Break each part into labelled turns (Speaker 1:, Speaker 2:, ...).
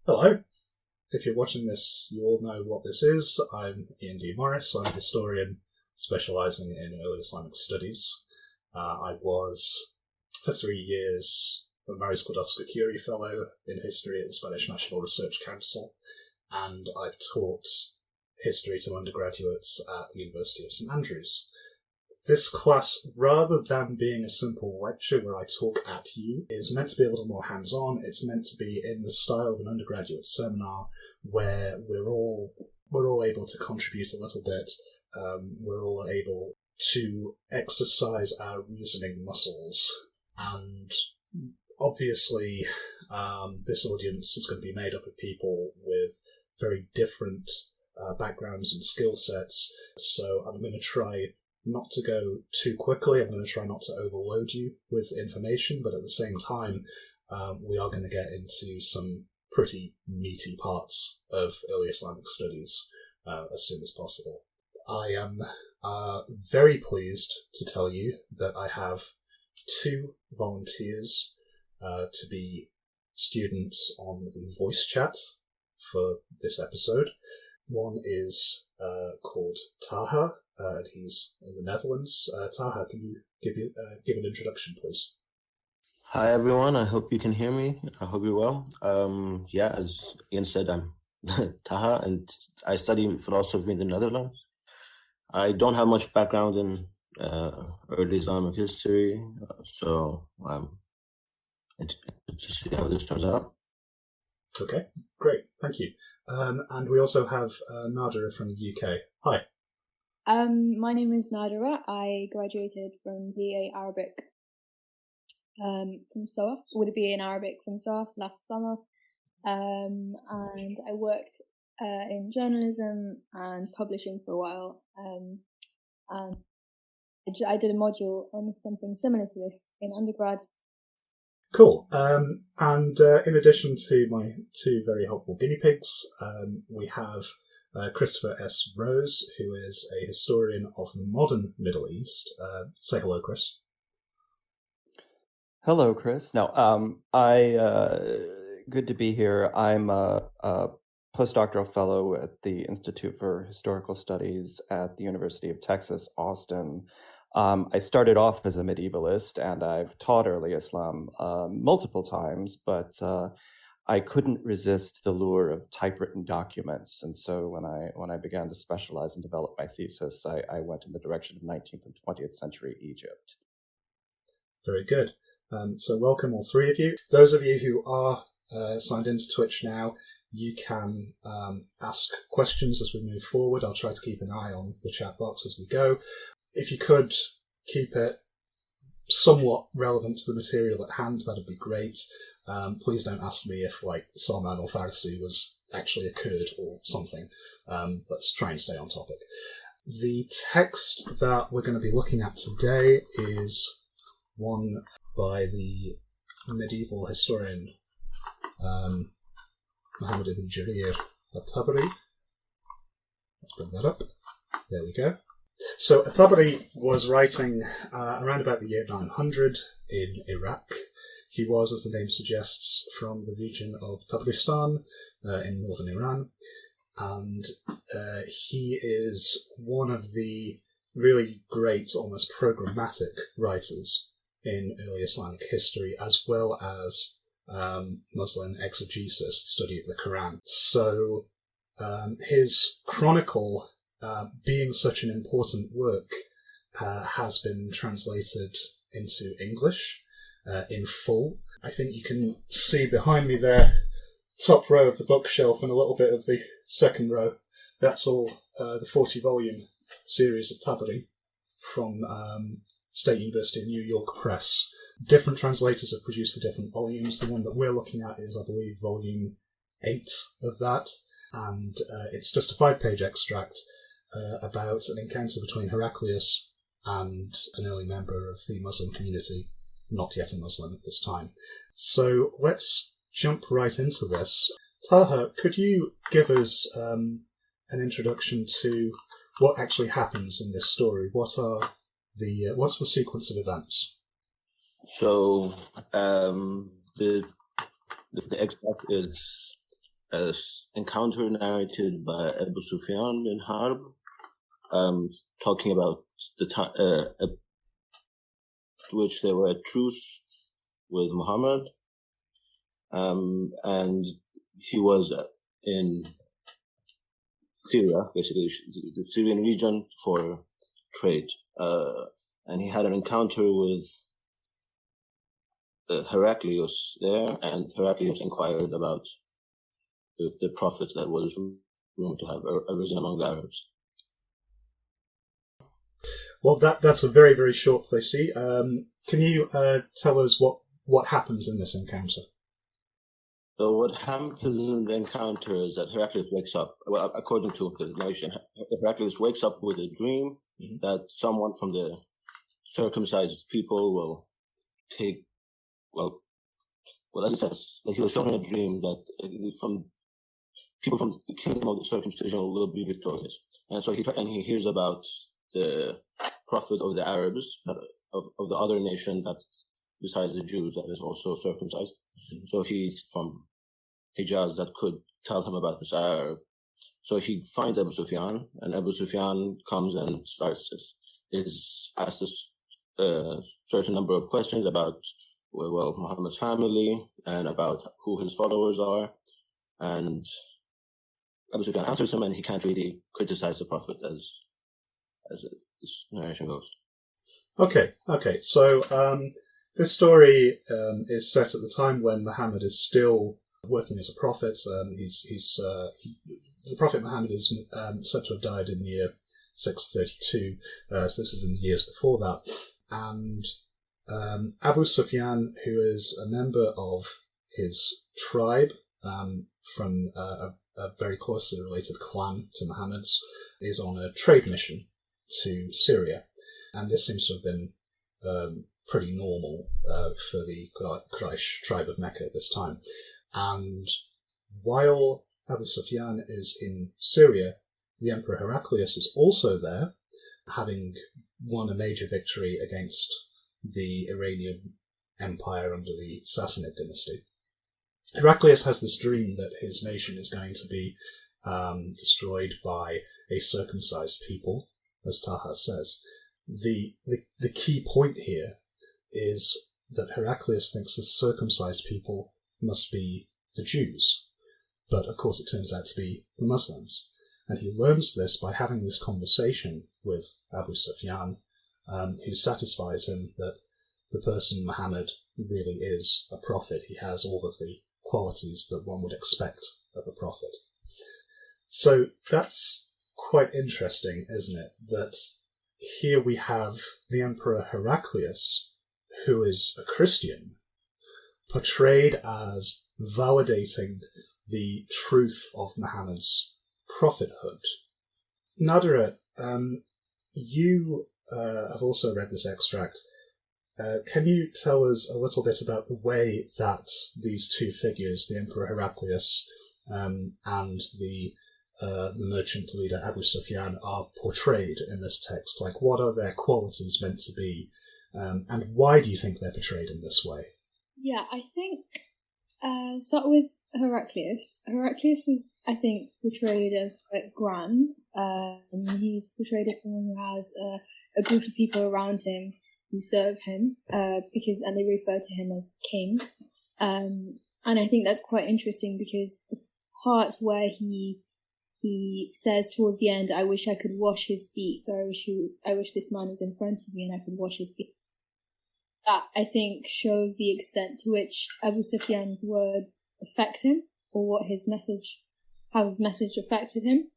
Speaker 1: Hello. If you're watching this, you all know what this is. I'm Ian D. Morris. I'm a historian specialising in early Islamic studies. I was, for 3 years, a Marie Skłodowska-Curie Fellow in history at the Spanish National Research Council, and I've taught history to undergraduates at the University of St Andrews. This class, rather than being a simple lecture where I talk at you, is meant to be a little more hands-on. It's meant to be in the style of an undergraduate seminar where we're all able to contribute a little bit. We're all able to exercise our reasoning muscles. And obviously, this audience is going to be made up of people with very different backgrounds and skill sets. So I'm going to try not to go too quickly. I'm going to try not to overload you with information, but at the same time, we are going to get into some pretty meaty parts of early Islamic studies as soon as possible. I am very pleased to tell you that I have 2 volunteers to be students on the voice chat for this episode. One is called Taha, and he's in the Netherlands. Taha, can you give an introduction, please?
Speaker 2: Hi, everyone. I hope you can hear me. I hope you're well. As Ian said, I'm Taha, and I study philosophy in the Netherlands. I don't have much background in early Islamic history, so I'm interested to see how this turns out.
Speaker 1: Okay, great. Thank you. And we also have Nadira from the UK. Hi.
Speaker 3: My name is Nadira. I graduated from BA Arabic from SOAS, with a BA in Arabic from SOAS last summer. And I worked in journalism and publishing for a while. And I did a module on something similar to this in undergrad.
Speaker 1: Cool. And in addition to my 2 very helpful guinea pigs, we have Christopher S. Rose, who is a historian of the modern Middle East. Say hello, Chris.
Speaker 4: Hello, Chris. No, good to be here. I'm a postdoctoral fellow at the Institute for Historical Studies at the University of Texas, Austin. I started off as a medievalist, and I've taught early Islam multiple times, but I couldn't resist the lure of typewritten documents. And so when I began to specialize and develop my thesis, I went in the direction of 19th and 20th century Egypt.
Speaker 1: Very good. So welcome, all 3 of you. Those of you who are signed into Twitch now, you can ask questions as we move forward. I'll try to keep an eye on the chat box as we go. If you could keep it somewhat relevant to the material at hand, that'd be great. Please don't ask me if, Salman al-Farsi was actually a Kurd or something. Let's try and stay on topic. The text that we're going to be looking at today is one by the medieval historian Muhammad ibn Jarir al-Tabari. Let's bring that up. There we go. So al-Tabari was writing around about the year 900 in Iraq. He was, as the name suggests, from the region of Tabristan in northern Iran. And he is one of the really great, almost programmatic writers in early Islamic history, as well as Muslim exegesis, the study of the Quran. So his chronicle, being such an important work, has been translated into English in full. I think you can see behind me there, top row of the bookshelf and a little bit of the second row. That's all the 40-volume series of Tabari from State University of New York Press. Different translators have produced the different volumes. The one that we're looking at is, I believe, volume 8 of that. And it's just a 5-page extract about an encounter between Heraclius and an early member of the Muslim community, not yet a Muslim at this time. So let's jump right into this. Taha, could you give us an introduction to what actually happens in this story? What's the sequence of events?
Speaker 2: So the extract is encounter narrated by Abu Sufyan bin Harb, talking about the time at which there were at truce with Muhammad, and he was in Syria, basically the Syrian region, for trade, and he had an encounter with Heraclius there, and Heraclius inquired about the prophet that was rumored to have arisen among the Arabs.
Speaker 1: Well, that's a very, very short précis. Can you tell us what happens in this encounter?
Speaker 2: So what happens in the encounter is that Heraclius wakes up. Well, according to the narration, Heraclius wakes up with a dream that someone from the circumcised people will take. Well, as it says, that he was shown in a dream that from people from the kingdom of the circumcision will be victorious, and so he hears about the prophet of the Arabs, of the other nation that besides the Jews that is also circumcised. So he's from Hijaz that could tell him about this Arab. So he finds Abu Sufyan, and Abu Sufyan comes and is asked a certain number of questions about Muhammad's family and about who his followers are, and Abu Sufyan answers him, and he can't really criticize the prophet as this narration goes. Okay.
Speaker 1: So this story is set at the time when Muhammad is still working as a prophet. The prophet Muhammad is said to have died in the year 632. So this is in the years before that. And Abu Sufyan, who is a member of his tribe from a very closely related clan to Muhammad's, is on a trade mission to Syria. And this seems to have been pretty normal for the Quraysh tribe of Mecca at this time. And while Abu Sufyan is in Syria, the Emperor Heraclius is also there, having won a major victory against the Iranian Empire under the Sassanid dynasty. Heraclius has this dream that his nation is going to be destroyed by a circumcised people, as Taha says. The key point here is that Heraclius thinks the circumcised people must be the Jews, but of course it turns out to be the Muslims. And he learns this by having this conversation with Abu Sufyan, who satisfies him that the person Muhammad really is a prophet. He has all of the qualities that one would expect of a prophet. So that's quite interesting, isn't it? That here we have the Emperor Heraclius, who is a Christian, portrayed as validating the truth of Muhammad's prophethood. Nadira, you have also read this extract. Can you tell us a little bit about the way that these two figures, the Emperor Heraclius and the merchant leader Abu Sufyan, are portrayed in this text? Like, what are their qualities meant to be, and why do you think they're portrayed in this way?
Speaker 3: Yeah, I think start with Heraclius. Heraclius was, I think, portrayed as quite grand. He's portrayed as someone who has a group of people around him who serve him, and they refer to him as king. And I think that's quite interesting because the parts where he says towards the end, "I wish I could wash his feet," or I wish this man was in front of me and I could wash his feet. That, I think, shows the extent to which Abu Sufyan's words affect him, or how his message affected him.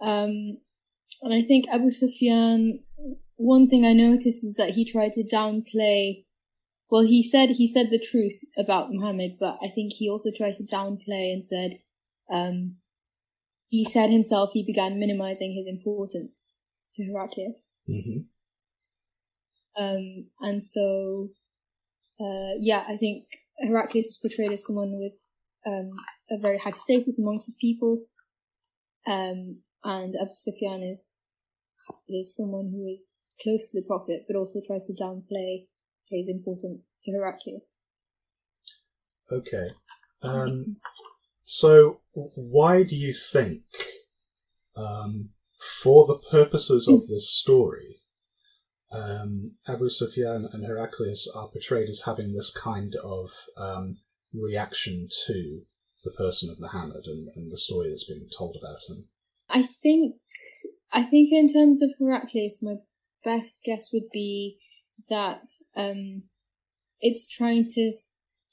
Speaker 3: And I think Abu Sufyan, one thing I noticed is that he tried to downplay. Well, he said the truth about Muhammad, but I think he also tried to downplay and said, he said himself he began minimizing his importance to Heraclius.
Speaker 1: Mm-hmm.
Speaker 3: And so, I think Heraclius is portrayed as someone with a very high status amongst his people, and Abu Sufyan is someone who is close to the prophet, but also tries to downplay his importance to Heraclius.
Speaker 1: Okay. So why do you think, for the purposes of this story, Abu Sufyan and Heraclius are portrayed as having this kind of reaction to the person of Muhammad and the story that's being told about him?
Speaker 3: I think in terms of Heraclius, my best guess would be that it's trying to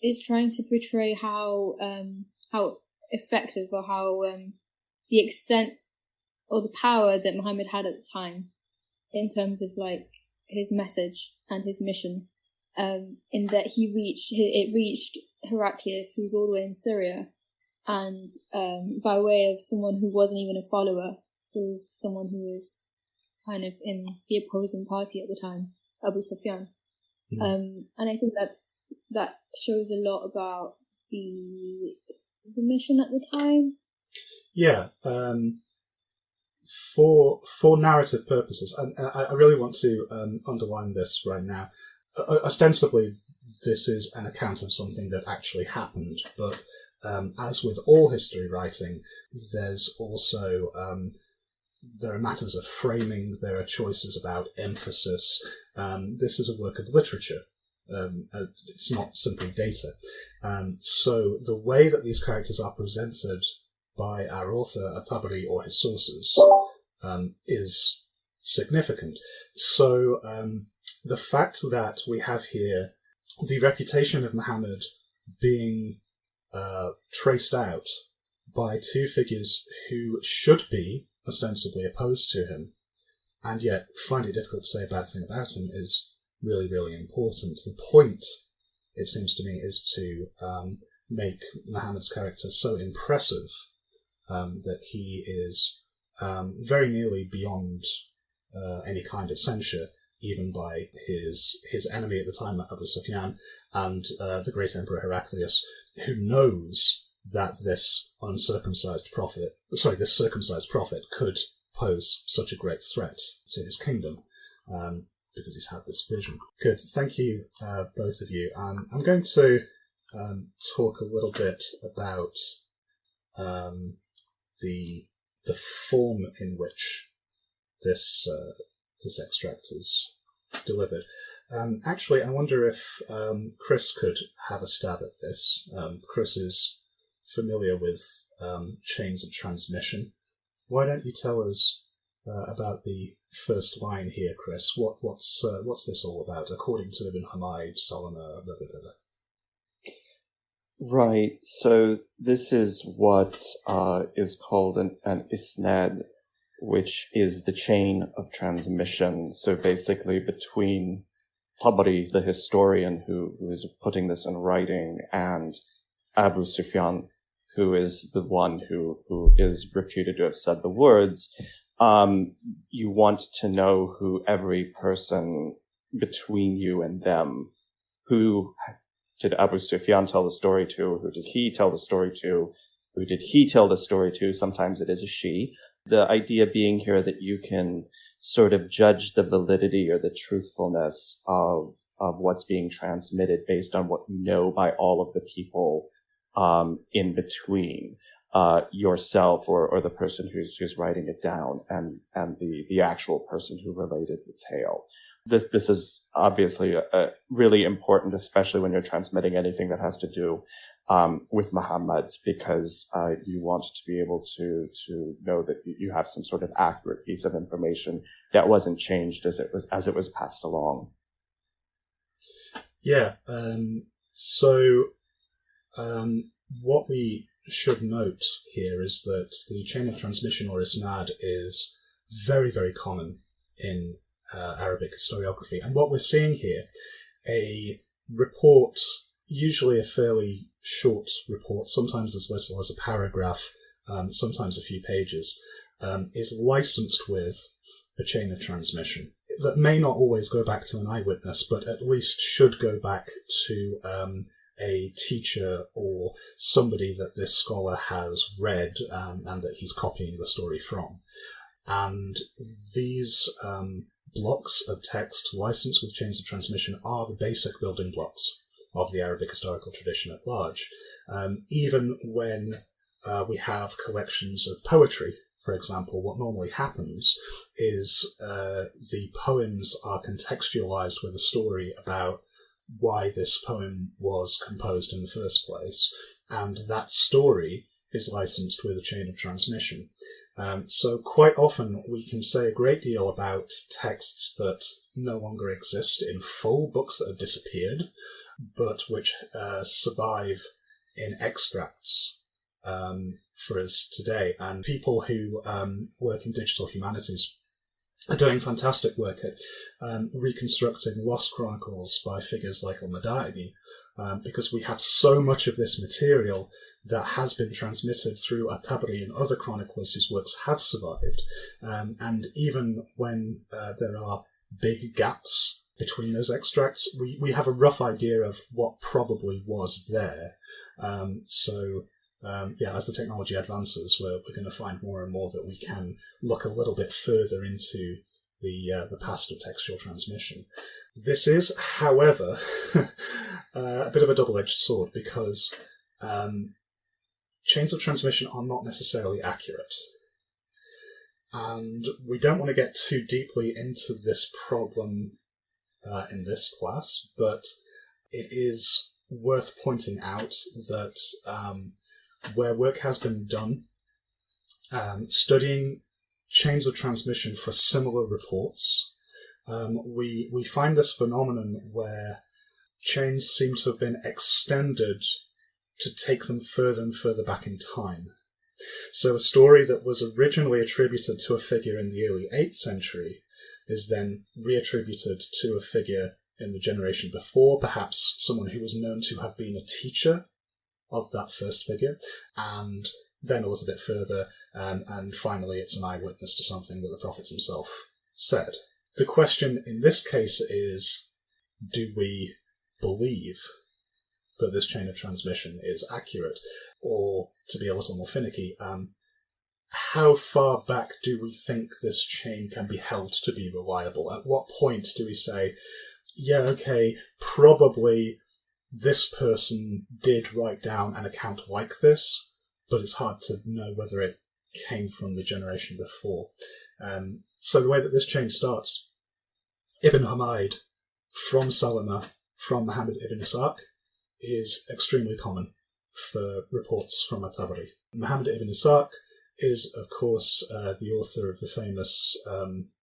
Speaker 3: portray how effective or how the extent or the power that Muhammad had at the time in terms of like his message and his mission, in that it reached Heraclius, who was all the way in Syria, and by way of someone who wasn't even a follower, who was someone who was kind of in the opposing party at the time, Abu Sufyan. And I think that shows a lot about the mission at the time. Yeah.
Speaker 1: For narrative purposes, and I really want to underline this right now. Ostensibly, this is an account of something that actually happened, but as with all history writing, there's also there are matters of framing, there are choices about emphasis. This is a work of literature. It's not simply data. So the way that these characters are presented by our author, al-Tabari, or his sources, is significant. So the fact that we have here the reputation of Muhammad being traced out by two figures who should be ostensibly opposed to him, and yet find it difficult to say a bad thing about him, is really, really important. The point, it seems to me, is to make Muhammad's character so impressive that he is very nearly beyond any kind of censure, even by his enemy at the time, Abu Sufyan, and the great Emperor Heraclius, who knows that this circumcised prophet could pose such a great threat to his kingdom, because he's had this vision. Good, thank you, both of you. I'm going to talk a little bit about the form in which this extract is delivered. Actually, I wonder if Chris could have a stab at this. Chris is familiar with chains of transmission. Why don't you tell us about the first line here, Chris? What's this all about? According to Ibn Hamid, Salama, blah, blah, blah.
Speaker 4: Right. So this is what is called an isnad, which is the chain of transmission. So basically between Tabari, the historian who is putting this in writing, and Abu Sufyan, who is the one who is reputed to have said the words, you want to know who every person between you and them, who did Abu Sufyan tell the story to, who did he tell the story to, who did he tell the story to? Sometimes it is a she. The idea being here that you can sort of judge the validity or the truthfulness of what's being transmitted based on what you know by all of the people in between yourself or the person who's writing it down and the actual person who related the tale. This is obviously really important, especially when you're transmitting anything that has to do with Muhammad, because you want to be able to know that you have some sort of accurate piece of information that wasn't changed as it was passed along.
Speaker 1: Yeah. So what we should note here is that the chain of transmission, or isnad, is very, very common in Arabic historiography. And what we're seeing here, a report, usually a fairly short report, sometimes as little as a paragraph, sometimes a few pages, is licensed with a chain of transmission that may not always go back to an eyewitness, but at least should go back to a teacher or somebody that this scholar has read and that he's copying the story from. And these blocks of text licensed with chains of transmission are the basic building blocks of the Arabic historical tradition at large. Even when we have collections of poetry. For example, what normally happens is the poems are contextualized with a story about why this poem was composed in the first place, and that story is licensed with a chain of transmission. So quite often we can say a great deal about texts that no longer exist in full, books that have disappeared, but which survive in extracts for us today. And people who work in digital humanities are doing fantastic work at reconstructing lost chronicles by figures like al-Tabari, because we have so much of this material that has been transmitted through al-Tabari and other chroniclers whose works have survived. And even when there are big gaps between those extracts, we have a rough idea of what probably was there. As the technology advances, we're going to find more and more that we can look a little bit further into the past of textual transmission. This is, however, a bit of a double-edged sword, because chains of transmission are not necessarily accurate. And we don't want to get too deeply into this problem in this class, but it is worth pointing out that where work has been done, studying chains of transmission for similar reports, we find this phenomenon where chains seem to have been extended to take them further and further back in time. So a story that was originally attributed to a figure in the early 8th century is then reattributed to a figure in the generation before, perhaps someone who was known to have been a teacher of that first figure, and then a little bit further, and finally it's an eyewitness to something that the prophet himself said. The question in this case is, do we believe that this chain of transmission is accurate? Or, to be a little more finicky, how far back do we think this chain can be held to be reliable? At what point do we say, yeah, okay, probably this person did write down an account like this, but it's hard to know whether it came from the generation before. So the way that this chain starts, Ibn Humayd from Salama, from Muhammad ibn Ishaq, is extremely common for reports from al-Tabari. Muhammad ibn Ishaq is, of course, the author of the famous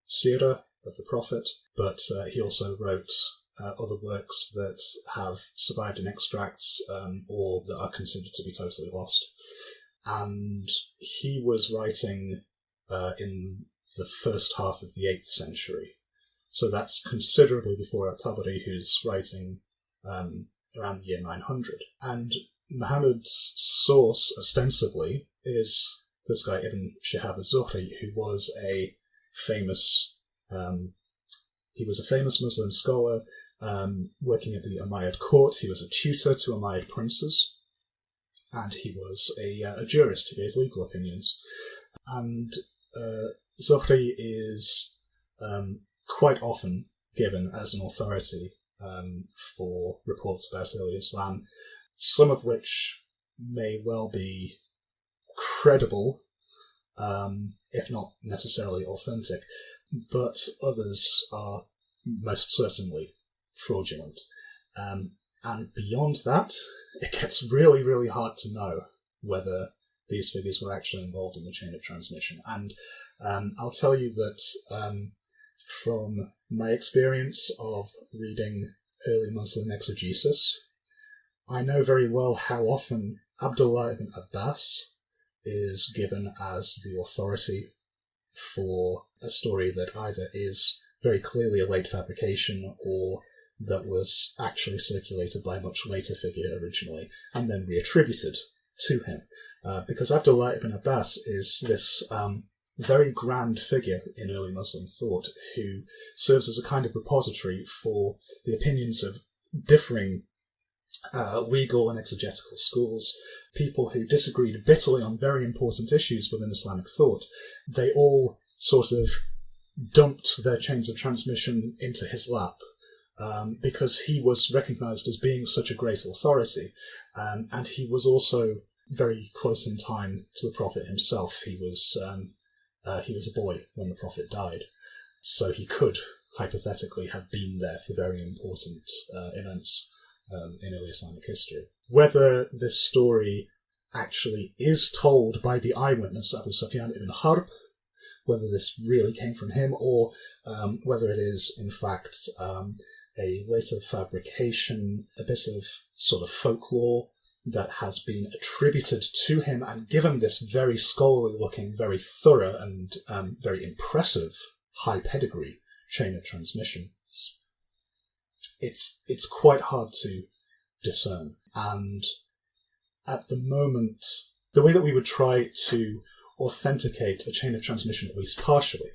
Speaker 1: Seerah of the Prophet, but he also wrote other works that have survived in extracts or that are considered to be totally lost. And he was writing in the first half of the 8th century. So that's considerably before al-Tabari, who's writing around the year 900. And Muhammad's source, ostensibly, is this guy Ibn Shihab az-Zuhri, who was a famous Muslim scholar working at the Umayyad court. He was a tutor to Umayyad princes, and he was a jurist who gave legal opinions. And Zuhri is quite often given as an authority for reports about early Islam, some of which may well be credible, if not necessarily authentic, but others are most certainly fraudulent. And beyond that, it gets really, really hard to know whether these figures were actually involved in the chain of transmission. And I'll tell you that from my experience of reading early Muslim exegesis, I know very well how often Abdullah ibn Abbas is given as the authority for a story that either is very clearly a late fabrication or that was actually circulated by a much later figure originally and then reattributed to him. Because Abdullah ibn Abbas is this very grand figure in early Muslim thought who serves as a kind of repository for the opinions of differing legal and exegetical schools, people who disagreed bitterly on very important issues within Islamic thought. They all sort of dumped their chains of transmission into his lap because he was recognized as being such a great authority, and he was also very close in time to the Prophet himself. He was a boy when the Prophet died, so he could hypothetically have been there for very important events in early Islamic history. Whether this story actually is told by the eyewitness Abu Sufyan ibn Harb, whether this really came from him, or whether it is, in fact, a later fabrication, a bit of sort of folklore that has been attributed to him and given this very scholarly-looking, very thorough and very impressive high pedigree chain of transmission. It's quite hard to discern. And at the moment, the way that we would try to authenticate a chain of transmission, at least partially,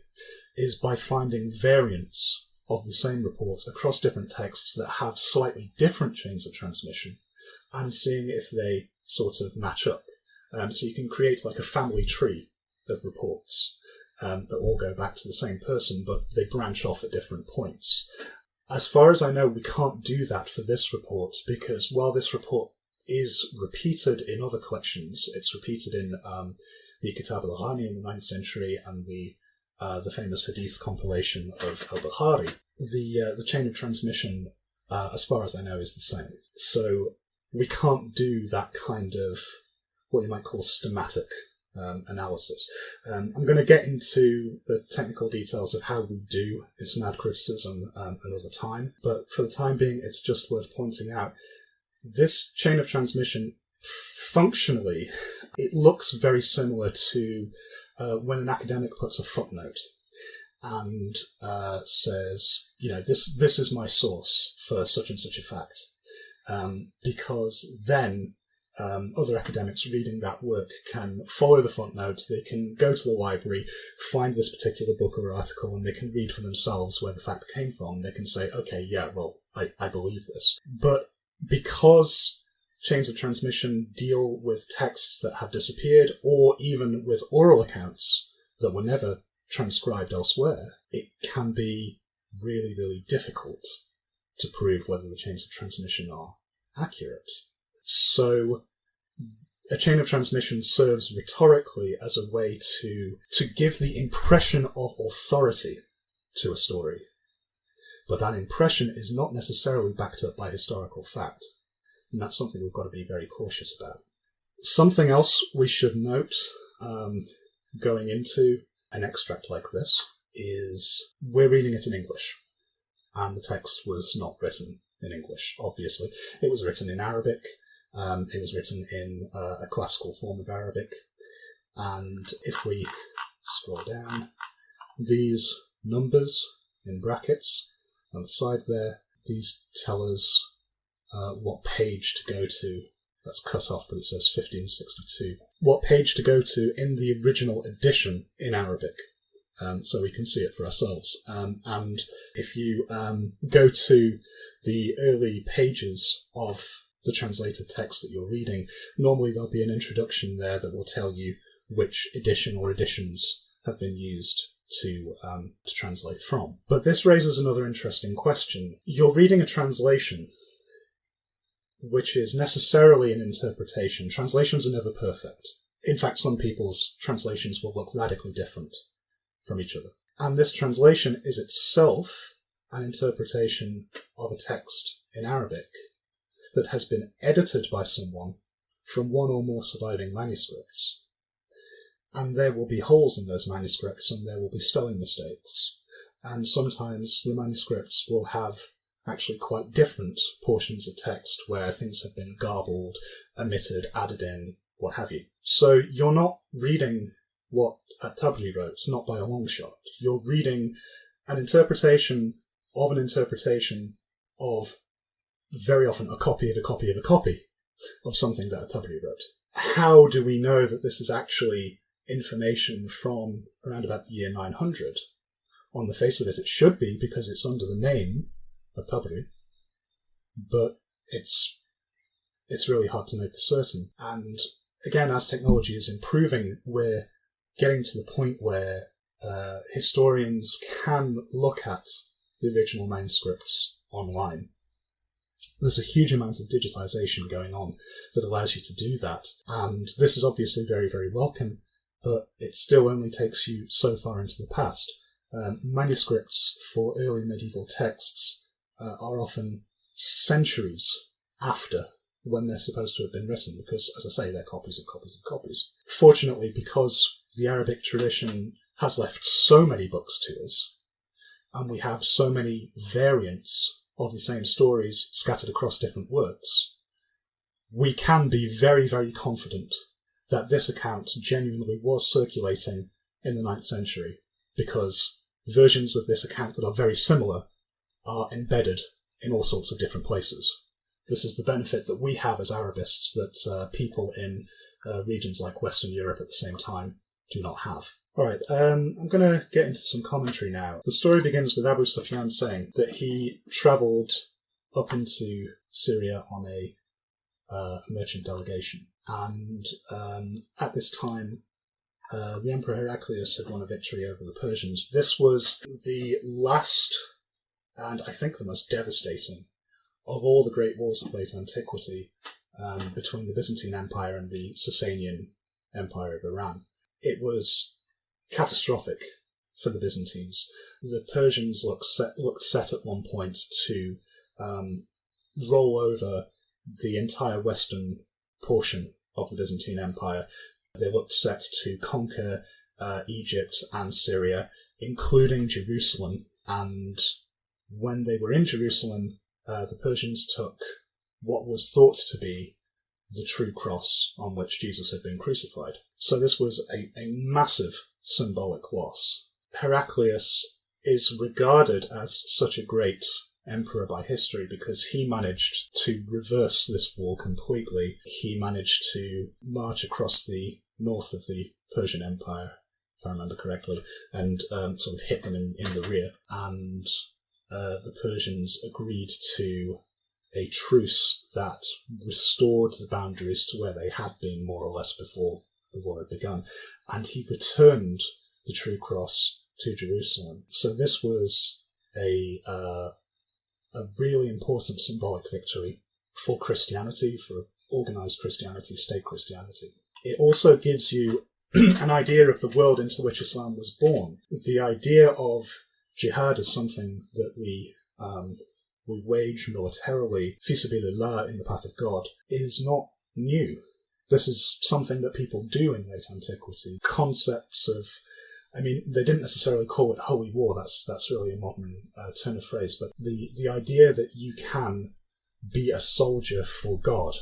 Speaker 1: is by finding variants of the same reports across different texts that have slightly different chains of transmission and seeing if they sort of match up. So you can create like a family tree of reports that all go back to the same person, but they branch off at different points. As far as I know, we can't do that for this report because while this report is repeated in other collections, it's repeated in the Kitab al-Ghani in the 9th century and the famous Hadith compilation of al-Tabari, the chain of transmission, as far as I know, is the same. So we can't do that kind of what you might call schematic analysis. I'm going to get into the technical details of how we do isnad criticism another time, but for the time being, it's just worth pointing out this chain of transmission, functionally, it looks very similar to when an academic puts a footnote and says, this is my source for such and such a fact. Because then other academics reading that work can follow the footnote, they can go to the library, find this particular book or article, and they can read for themselves where the fact came from. They can say, okay, yeah, well, I believe this. But because chains of transmission deal with texts that have disappeared, or even with oral accounts that were never transcribed elsewhere, it can be really, really difficult to prove whether the chains of transmission are accurate. So a chain of transmission serves rhetorically as a way to give the impression of authority to a story. But that impression is not necessarily backed up by historical fact. And that's something we've got to be very cautious about. Something else we should note going into an extract like this is we're reading it in English. And the text was not written in English, obviously. It was written in Arabic. It was written in a classical form of Arabic. And if we scroll down, these numbers in brackets on the side there, these tell us what page to go to. That's cut off, but it says 1562. What page to go to in the original edition in Arabic. So we can see it for ourselves. And if you go to the early pages of the translated text that you're reading, normally there'll be an introduction there that will tell you which edition or editions have been used to translate from. But this raises another interesting question. You're reading a translation which is necessarily an interpretation. Translations are never perfect. In fact, some people's translations will look radically different from each other. And this translation is itself an interpretation of a text in Arabic that has been edited by someone from one or more surviving manuscripts. And there will be holes in those manuscripts and there will be spelling mistakes. And sometimes the manuscripts will have actually quite different portions of text where things have been garbled, omitted, added in, what have you. So you're not reading what al-Tabari wrote, not by a long shot. You're reading an interpretation of very often a copy of a copy of a copy of something that al-Tabari wrote. How do we know that this is actually information from around about the year 900? On the face of it should be, because it's under the name al-Tabari, but it's really hard to know for certain. And again, as technology is improving, we're getting to the point where historians can look at the original manuscripts online There's a huge amount of digitization going on that allows you to do that. And this is obviously very, very welcome, but it still only takes you so far into the past. Manuscripts for early medieval texts are often centuries after when they're supposed to have been written, because, as I say, they're copies of copies of copies. Fortunately, because the Arabic tradition has left so many books to us, and we have so many variants of the same stories scattered across different works, we can be very, very confident that this account genuinely was circulating in the 9th century, because versions of this account that are very similar are embedded in all sorts of different places. This is the benefit that we have as Arabists that people in regions like Western Europe at the same time do not have. All right, I'm going to get into some commentary now. The story begins with Abu Sufyan saying that he travelled up into Syria on a merchant delegation. And at this time, the Emperor Heraclius had won a victory over the Persians. This was the last, and I think the most devastating, of all the great wars of late antiquity between the Byzantine Empire and the Sasanian Empire of Iran. It was catastrophic for the Byzantines. The Persians looked set at one point to roll over the entire western portion of the Byzantine Empire. They looked set to conquer Egypt and Syria, including Jerusalem. And when they were in Jerusalem, the Persians took what was thought to be the true cross on which Jesus had been crucified. So this was a massive symbolic loss. Heraclius is regarded as such a great emperor by history because he managed to reverse this war completely. He managed to march across the north of the Persian Empire, if I remember correctly, and sort of hit them in the rear. And the Persians agreed to a truce that restored the boundaries to where they had been more or less before the war had begun. And he returned the true cross to Jerusalem. So this was a really important symbolic victory for Christianity, for organised Christianity, state Christianity. It also gives you an idea of the world into which Islam was born. The idea of jihad as something that we wage militarily, fi sabilillah, in the path of God, is not new. This is something that people do in late antiquity. Concepts of, I mean, they didn't necessarily call it holy war, that's really a modern turn of phrase, but the idea that you can be a soldier for God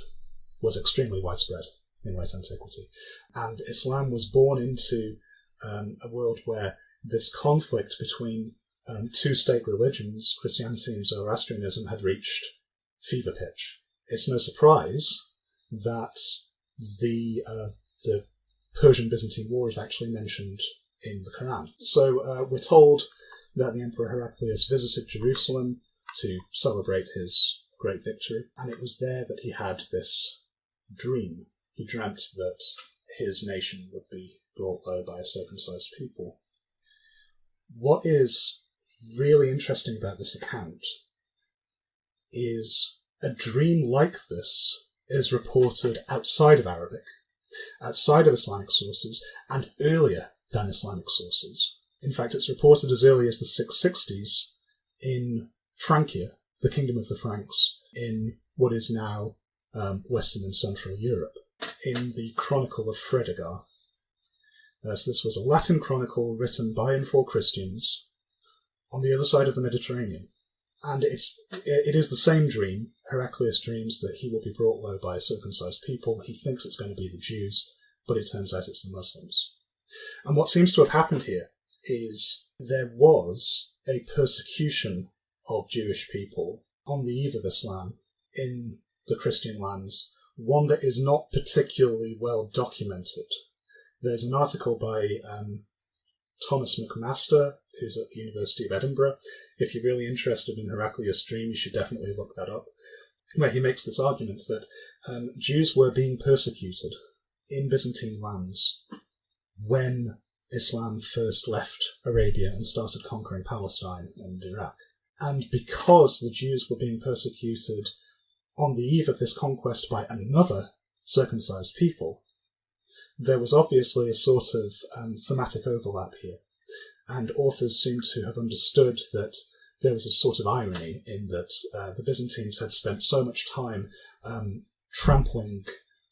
Speaker 1: was extremely widespread in late antiquity. And Islam was born into a world where this conflict between two state religions, Christianity and Zoroastrianism, had reached fever pitch. It's no surprise that the Persian-Byzantine War is actually mentioned in the Quran. So we're told that the Emperor Heraclius visited Jerusalem to celebrate his great victory, and it was there that he had this dream. He dreamt that his nation would be brought low by a circumcised people. What is really interesting about this account is a dream like this is reported outside of Arabic, outside of Islamic sources, and earlier than Islamic sources. In fact, it's reported as early as the 660s in Francia, the Kingdom of the Franks, in what is now Western and Central Europe, in the Chronicle of Fredegar. So this was a Latin chronicle written by and for Christians on the other side of the Mediterranean. And it is the same dream. Heraclius dreams that he will be brought low by a circumcised people. He thinks it's going to be the Jews, but it turns out it's the Muslims. And what seems to have happened here is there was a persecution of Jewish people on the eve of Islam in the Christian lands, one that is not particularly well documented. There's an article by Thomas McMaster, who's at the University of Edinburgh. If you're really interested in Heraclius' dream, you should definitely look that up, where he makes this argument that Jews were being persecuted in Byzantine lands when Islam first left Arabia and started conquering Palestine and Iraq. And because the Jews were being persecuted on the eve of this conquest by another circumcised people, there was obviously a sort of thematic overlap here. And authors seem to have understood that there was a sort of irony in that the Byzantines had spent so much time trampling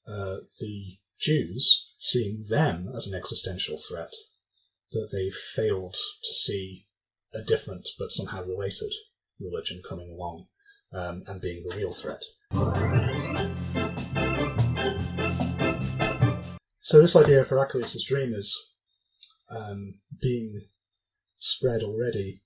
Speaker 1: the Jews, seeing them as an existential threat, that they failed to see a different but somehow related religion coming along and being the real threat. So this idea of Heraclius' dream is being spread already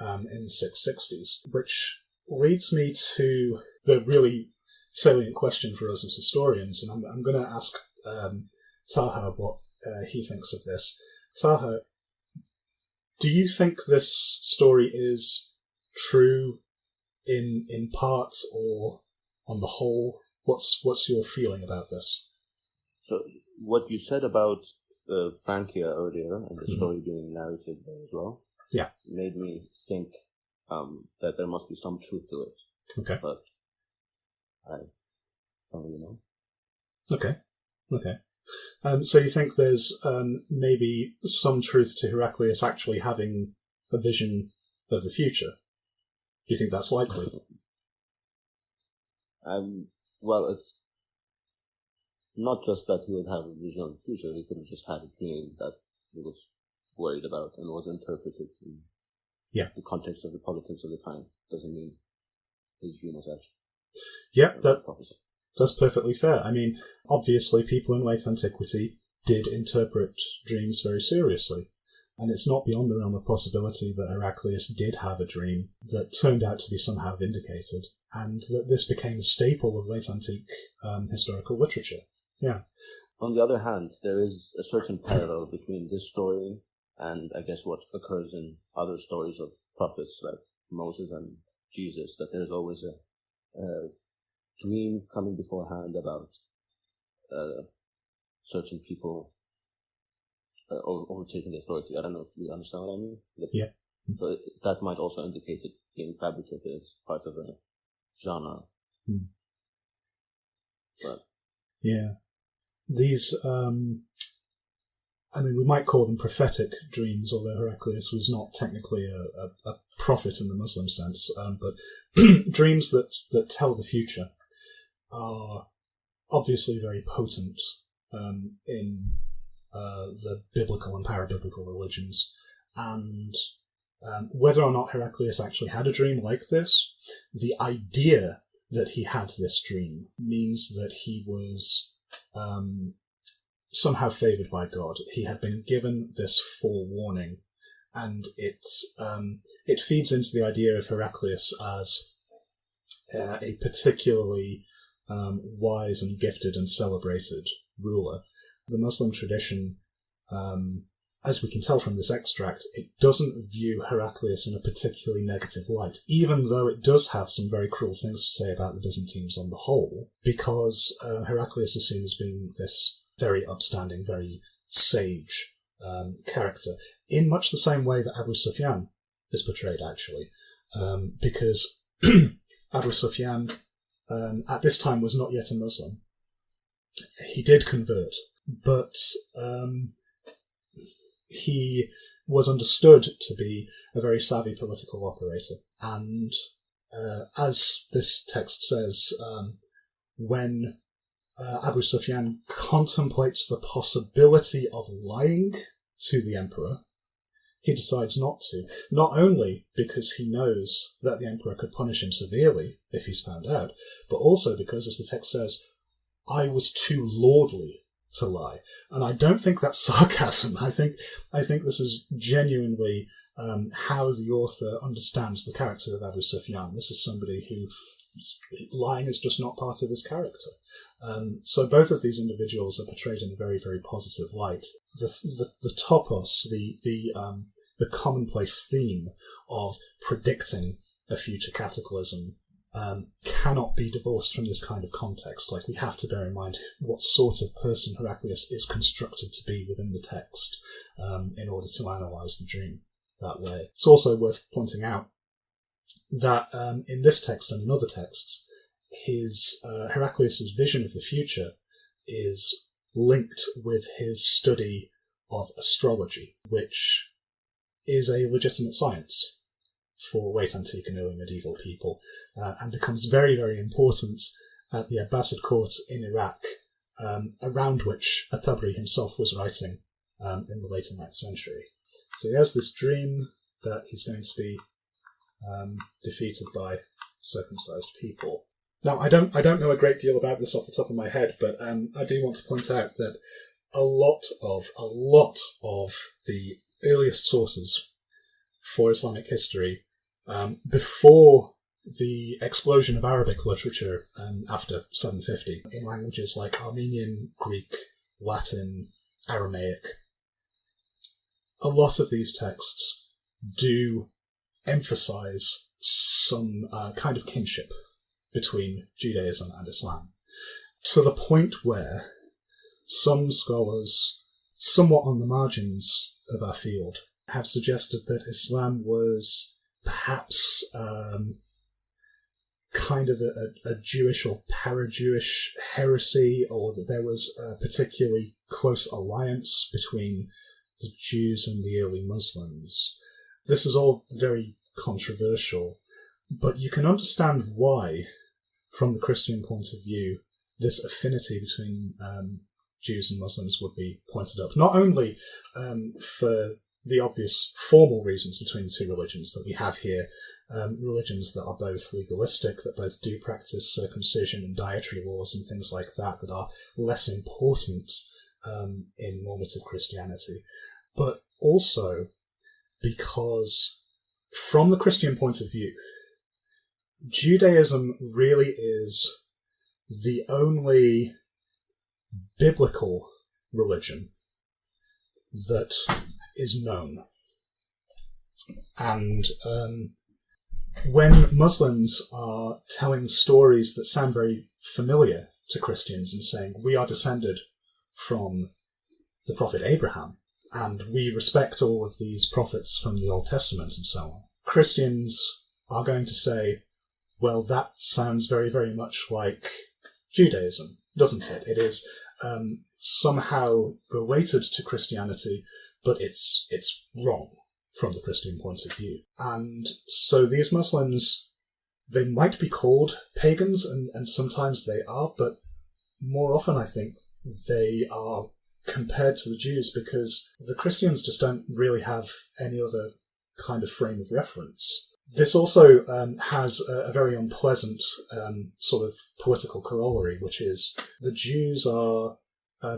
Speaker 1: in the 660s, which leads me to the really salient question for us as historians, and I'm going to ask Taha what he thinks of this. Taha, do you think this story is true in part or on the whole? What's your feeling about this?
Speaker 2: So what you said about Francia earlier and the story being narrated there as well, made me think that there must be some truth to it.
Speaker 1: Okay.
Speaker 2: But I don't really know.
Speaker 1: Okay. So you think there's maybe some truth to Heraclius actually having a vision of the future? Do you think that's likely?
Speaker 2: Well, it's not just that he would have a vision of the future. He could have just had a dream that he was worried about and was interpreted in the context of the politics of the time. Doesn't mean his dream was actually prophecy. That's
Speaker 1: perfectly fair. I mean, obviously people in late antiquity did interpret dreams very seriously. And it's not beyond the realm of possibility that Heraclius did have a dream that turned out to be somehow vindicated, and that this became a staple of late antique historical literature. Yeah.
Speaker 2: On the other hand, there is a certain parallel between this story and I guess what occurs in other stories of prophets like Moses and Jesus, that there's always a dream coming beforehand about certain people overtaking the authority. I don't know if you understand what I mean.
Speaker 1: Yeah.
Speaker 2: So that might also indicate it being fabricated as part of a genre. But
Speaker 1: yeah, these we might call them prophetic dreams, although Heraclius was not technically a prophet in the Muslim sense, but dreams that tell the future are obviously very potent in the biblical and parabiblical religions. And whether or not Heraclius actually had a dream like this, the idea that he had this dream means that he was somehow favoured by God. He had been given this forewarning, and it feeds into the idea of Heraclius as a particularly wise and gifted and celebrated ruler. The Muslim tradition, as we can tell from this extract, it doesn't view Heraclius in a particularly negative light, even though it does have some very cruel things to say about the Byzantines on the whole, because Heraclius is seen as being this very upstanding, very sage character, in much the same way that Abu Sufyan is portrayed, actually, because Abu Sufyan at this time was not yet a Muslim. He did convert, but he was understood to be a very savvy political operator. And as this text says, when Abu Sufyan contemplates the possibility of lying to the emperor, he decides not to. Not only because he knows that the emperor could punish him severely if he's found out, but also because, as the text says, I was too lordly to lie. And I don't think that's sarcasm. I think this is genuinely how the author understands the character of Abu Sufyan. This is somebody who lying is just not part of his character. So both of these individuals are portrayed in a very, very positive light. The topos, the commonplace theme of predicting a future cataclysm cannot be divorced from this kind of context. Like, we have to bear in mind what sort of person Heraclius is constructed to be within the text in order to analyse the dream that way. It's also worth pointing out that in this text and in other texts, his Heraclius's vision of the future is linked with his study of astrology, which is a legitimate science for late antique and early medieval people, and becomes very, very important at the Abbasid court in Iraq, around which al-Tabari himself was writing in the later 9th century. So he has this dream that he's going to be defeated by circumcised people. Now, I don't know a great deal about this off the top of my head, but I do want to point out that a lot of the earliest sources for Islamic history, before the explosion of Arabic literature after 750, in languages like Armenian, Greek, Latin, Aramaic, a lot of these texts do emphasize some kind of kinship between Judaism and Islam, to the point where some scholars, somewhat on the margins of our field, have suggested that Islam was perhaps kind of a Jewish or para-Jewish heresy, or that there was a particularly close alliance between the Jews and the early Muslims. This is all very controversial, but you can understand why, from the Christian point of view, this affinity between Jews and Muslims would be pointed up, not only for the obvious formal reasons between the two religions that we have here, religions that are both legalistic, that both do practice circumcision and dietary laws and things like that, that are less important in normative Christianity, but also because, from the Christian point of view, Judaism really is the only biblical religion that is known. And when Muslims are telling stories that sound very familiar to Christians and saying, we are descended from the prophet Abraham, and we respect all of these prophets from the Old Testament and so on, Christians are going to say, well, that sounds very, very much like Judaism, doesn't it? It is somehow related to Christianity, but it's wrong from the Christian point of view. And so these Muslims, they might be called pagans, and sometimes they are, but more often I think they are compared to the Jews because the Christians just don't really have any other kind of frame of reference. This also has a very unpleasant sort of political corollary, which is the Jews are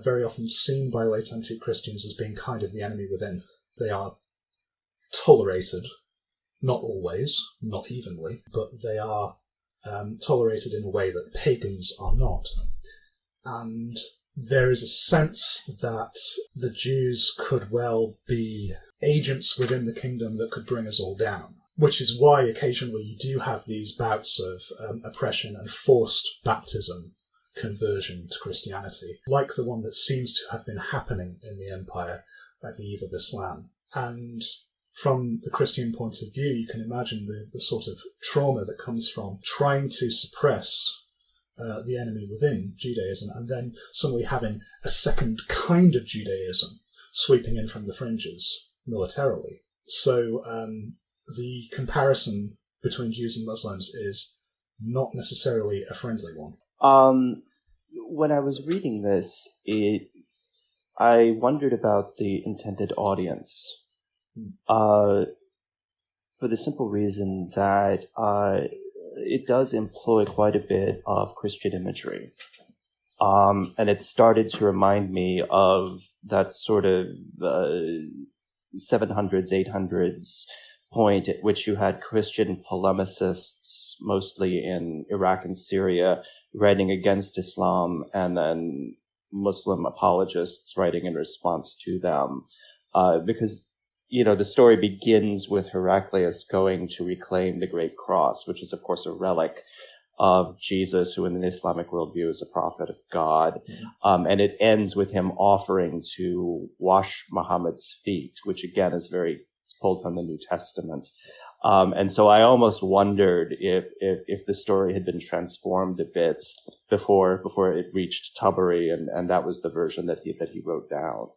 Speaker 1: very often seen by late antique Christians as being kind of the enemy within. They are tolerated, not always, not evenly, but they are tolerated in a way that pagans are not. And there is a sense that the Jews could well be agents within the kingdom that could bring us all down, which is why occasionally you do have these bouts of oppression and forced baptism, conversion to Christianity, like the one that seems to have been happening in the empire at the eve of Islam. And from the Christian point of view, you can imagine the sort of trauma that comes from trying to suppress the enemy within Judaism, and then suddenly having a second kind of Judaism sweeping in from the fringes militarily. So the comparison between Jews and Muslims is not necessarily a friendly one.
Speaker 4: When I was reading this, I wondered about the intended audience, for the simple reason that it does employ quite a bit of Christian imagery. And it started to remind me of that sort of 700s, 800s point at which you had Christian polemicists, mostly in Iraq and Syria, writing against Islam, and then Muslim apologists writing in response to them. Because, the story begins with Heraclius going to reclaim the Great Cross, which is, of course, a relic of Jesus, who in the Islamic worldview is a prophet of God. And it ends with him offering to wash Muhammad's feet, which again is it's pulled from the New Testament. And so I almost wondered if the story had been transformed a bit before it reached Tabari, and that was the version that he wrote down.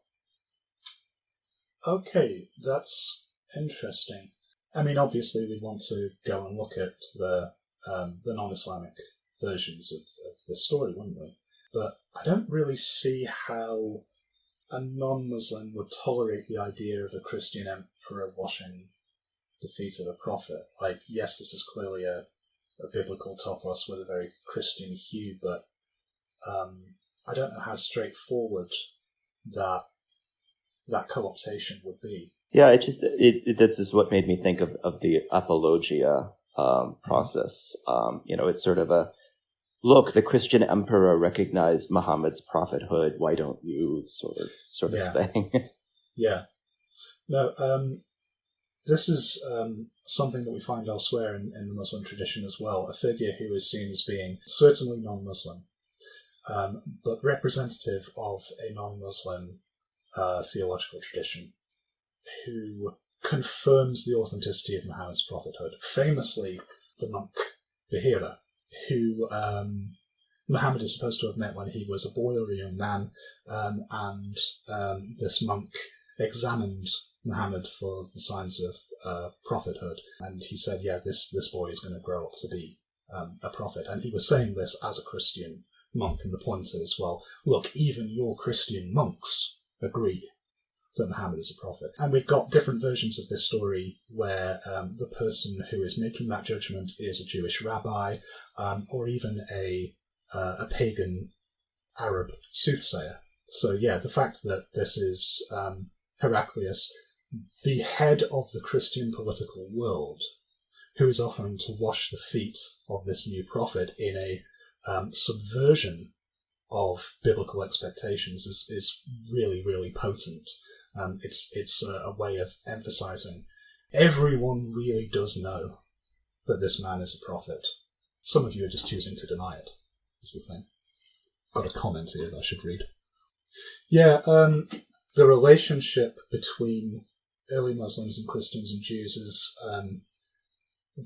Speaker 1: Okay, that's interesting. I mean, obviously, we want to go and look at the non-Islamic versions of this story, wouldn't we? But I don't really see how a non-Muslim would tolerate the idea of a Christian emperor washing the feet of a prophet. Like, yes, this is clearly a biblical topos with a very Christian hue, but I don't know how straightforward that co-optation would be.
Speaker 4: Yeah, this is what made me think of the apologia process. It's sort of a, look, the Christian emperor recognized Muhammad's prophethood, why don't you, sort of thing.
Speaker 1: Yeah. No, this is something that we find elsewhere in the Muslim tradition as well, a figure who is seen as being certainly non-Muslim, but representative of a non-Muslim theological tradition, who confirms the authenticity of Muhammad's prophethood. Famously, the monk Bahira, who Muhammad is supposed to have met when he was a boy or a young man, and this monk examined Muhammad for the signs of prophethood, and he said, yeah, this boy is going to grow up to be a prophet. And he was saying this as a Christian monk, and the point is, well, look, even your Christian monks agree that Muhammad is a prophet. And we've got different versions of this story where the person who is making that judgment is a Jewish rabbi, or even a pagan Arab soothsayer. So yeah, the fact that this is Heraclius, the head of the Christian political world, who is offering to wash the feet of this new prophet in a subversion of biblical expectations, is really, really potent. It's a way of emphasizing everyone really does know that this man is a prophet. Some of you are just choosing to deny it, is the thing. I've got a comment here that I should read. Yeah, the relationship between early Muslims and Christians and Jews is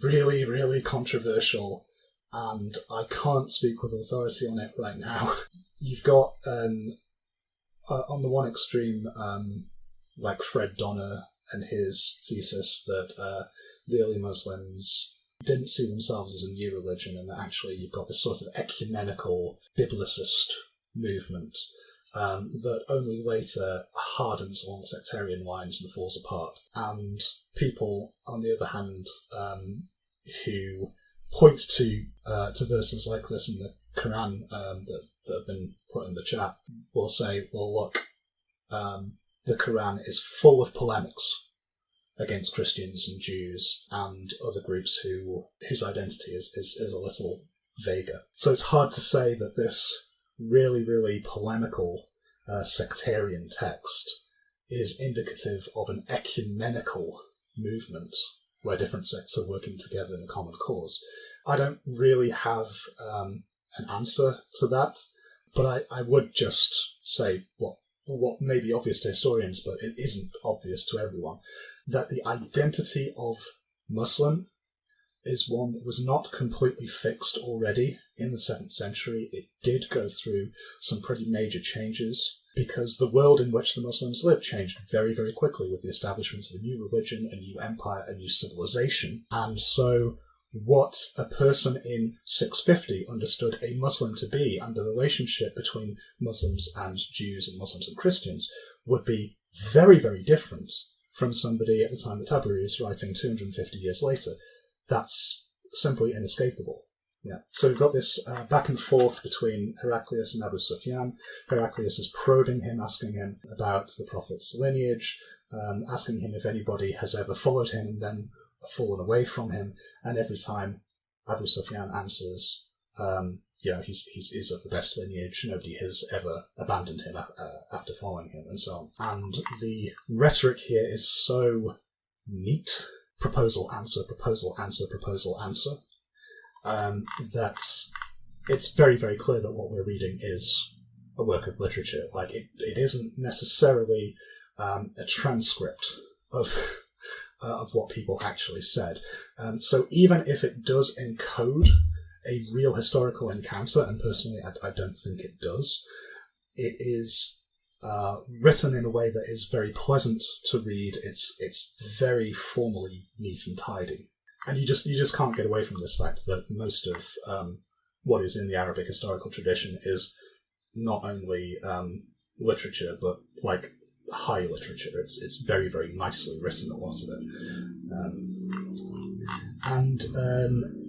Speaker 1: really, really controversial, and I can't speak with authority on it right now. You've got, on the one extreme, like Fred Donner and his thesis that the early Muslims didn't see themselves as a new religion, and that actually you've got this sort of ecumenical biblicist movement that only later hardens along sectarian lines and falls apart. And people, on the other hand, who point to verses like this in the Quran that have been put in the chat, will say, well, look, the Quran is full of polemics against Christians and Jews and other groups whose identity is a little vaguer. So it's hard to say that this really, really polemical sectarian text is indicative of an ecumenical movement where different sects are working together in a common cause. I don't really have an answer to that, but I would just say what may be obvious to historians, but it isn't obvious to everyone, that the identity of Muslim is one that was not completely fixed already in the 7th century. It did go through some pretty major changes, because the world in which the Muslims lived changed very, very quickly with the establishment of a new religion, a new empire, a new civilization. And so what a person in 650 understood a Muslim to be, and the relationship between Muslims and Jews and Muslims and Christians, would be very, very different from somebody at the time that Tabari is writing 250 years later. That's simply inescapable. Yeah. So we've got this back and forth between Heraclius and Abu Sufyan. Heraclius is probing him, asking him about the Prophet's lineage, asking him if anybody has ever followed him and then fallen away from him. And every time Abu Sufyan answers, he's of the best lineage. Nobody has ever abandoned him after following him, and so on. And the rhetoric here is so neat. Proposal, answer, proposal, answer, proposal, answer. That it's very, very clear that what we're reading is a work of literature. Like, it isn't necessarily a transcript of of what people actually said. So even if it does encode a real historical encounter, and personally I don't think it does, it is written in a way that is very pleasant to read. It's very formally neat and tidy, and you just can't get away from this fact that most of what is in the Arabic historical tradition is not only literature, but like high literature. It's very, very nicely written, a lot of it.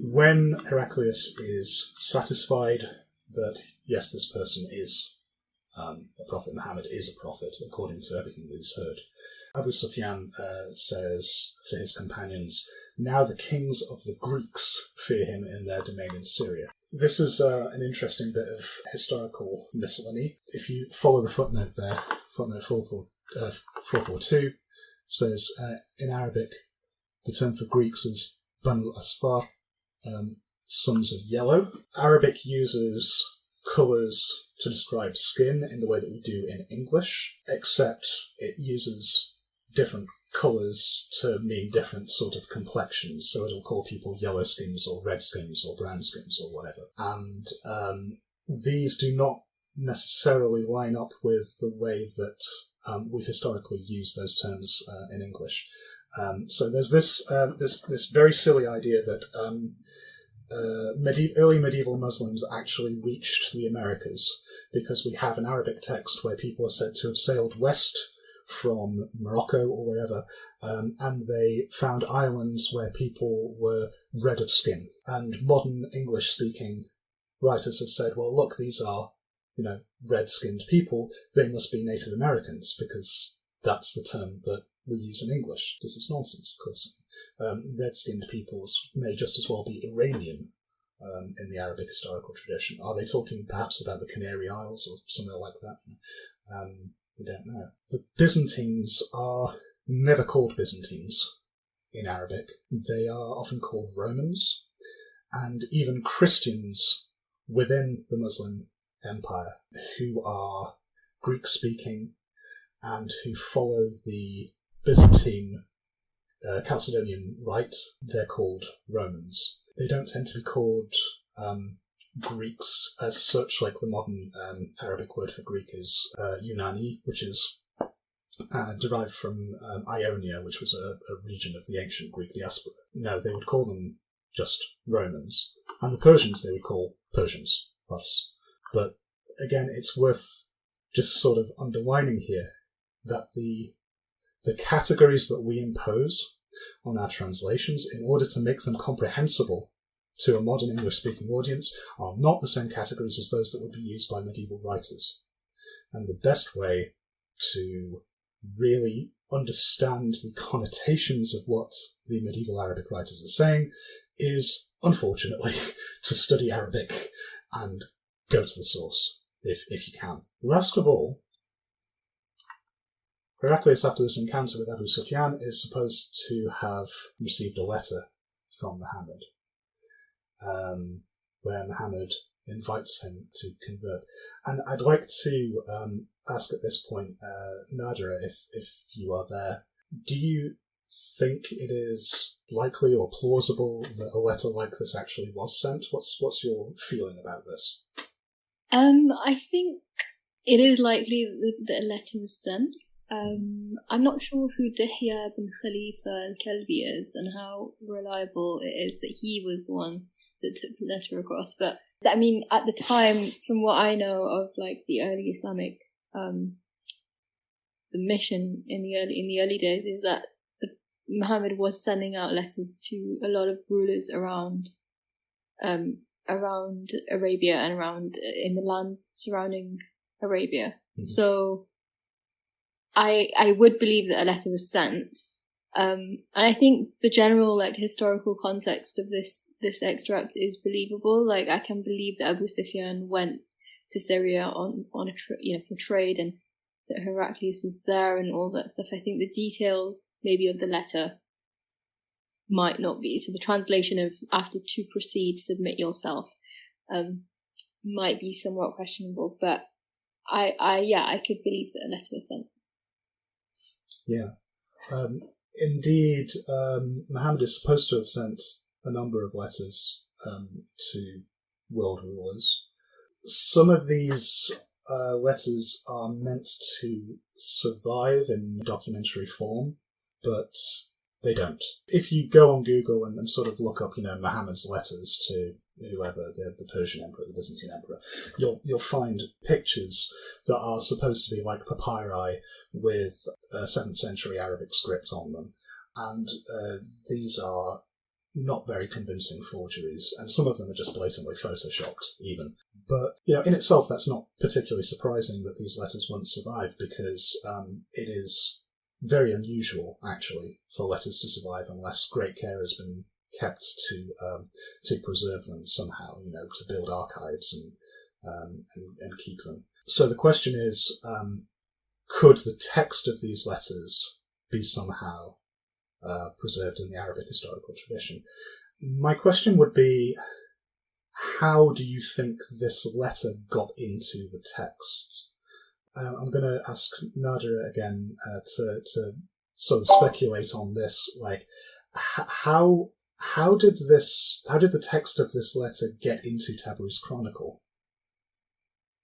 Speaker 1: When Heraclius is satisfied that, yes, this person is a prophet, Muhammad is a prophet, according to everything that he's heard, Abu Sufyan says to his companions, "Now the kings of the Greeks fear him in their domain in Syria." This is an interesting bit of historical miscellany. If you follow the footnote there, footnote 442 says, in Arabic, the term for Greeks is Banu Asfar, sons of yellow. Arabic uses colours to describe skin in the way that we do in English, except it uses different colours to mean different sort of complexions. So it'll call people yellow skins or red skins or brown skins or whatever. And these do not necessarily line up with the way that we've historically used those terms in English. So there's this very silly idea that early medieval Muslims actually reached the Americas because we have an Arabic text where people are said to have sailed west from Morocco or wherever, and they found islands where people were red of skin. And modern English-speaking writers have said, well, look, these are, red-skinned people. They must be Native Americans because that's the term that we use in English. This is nonsense, of course. Red-skinned peoples may just as well be Iranian in the Arabic historical tradition. Are they talking perhaps about the Canary Isles or somewhere like that? We don't know. The Byzantines are never called Byzantines in Arabic. They are often called Romans, and even Christians within the Muslim Empire who are Greek-speaking and who follow the Byzantine Chalcedonian rite, they're called Romans. They don't tend to be called Greeks as such, like the modern Arabic word for Greek is Yunani, which is derived from Ionia, which was a region of the ancient Greek diaspora. No, they would call them just Romans. And the Persians they would call Persians, Fars. But again, it's worth just sort of underlining here that the categories that we impose on our translations in order to make them comprehensible to a modern English-speaking audience are not the same categories as those that would be used by medieval writers. And the best way to really understand the connotations of what the medieval Arabic writers are saying is, unfortunately, to study Arabic and go to the source, if you can. Last of all, Heraclius, after this encounter with Abu Sufyan, is supposed to have received a letter from Muhammad, where Muhammad invites him to convert. And I'd like to ask at this point, Nadira, if you are there, do you think it is likely or plausible that a letter like this actually was sent? What's your feeling about this?
Speaker 3: I think it is likely that a letter was sent. I'm not sure who Dihya bin Khalifa al-Kalbi is and how reliable it is that he was the one that took the letter across. But I mean, at the time, from what I know of like the early Islamic, the mission in the early days is that Muhammad was sending out letters to a lot of rulers around Arabia and around in the lands surrounding Arabia. Mm-hmm. So I would believe that a letter was sent. And I think the general like historical context of this extract is believable. Like I can believe that Abu Sufyan went to Syria on for trade, and that Heraclius was there and all that stuff. I think the details maybe of the letter might not be. So the translation of after to proceed, submit yourself might be somewhat questionable. But I could believe that a letter was sent.
Speaker 1: Yeah. indeed, Muhammad is supposed to have sent a number of letters to world rulers. Some of these letters are meant to survive in documentary form, but they don't. If you go on Google and sort of look up, Muhammad's letters to whoever, the Persian emperor, the Byzantine emperor, you'll find pictures that are supposed to be like papyri with 7th century Arabic script on them. And these are not very convincing forgeries, and some of them are just blatantly photoshopped even. But, in itself, that's not particularly surprising that these letters won't survive, because it is very unusual, actually, for letters to survive unless great care has been kept to preserve them somehow, to build archives and keep them. So the question is, could the text of these letters be somehow preserved in the Arabic historical tradition? My question would be, how do you think this letter got into the text? I'm going to ask Nadira again to sort of speculate on this. Like, how did the text of this letter get into Tabari's chronicle?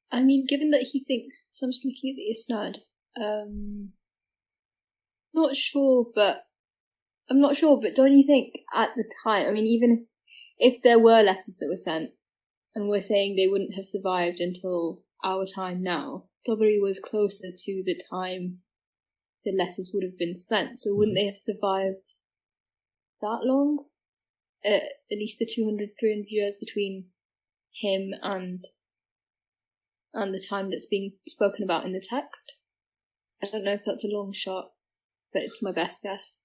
Speaker 3: I mean, given that he thinks, so I'm just looking at the Isnad. I'm not sure, but don't you think at the time, I mean, even if there were letters that were sent, and we're saying they wouldn't have survived until our time now, Tabari was closer to the time the letters would have been sent, so wouldn't they have survived that long? At least the 200, 300 years between him and the time that's being spoken about in the text? I don't know if that's a long shot, but it's my best guess.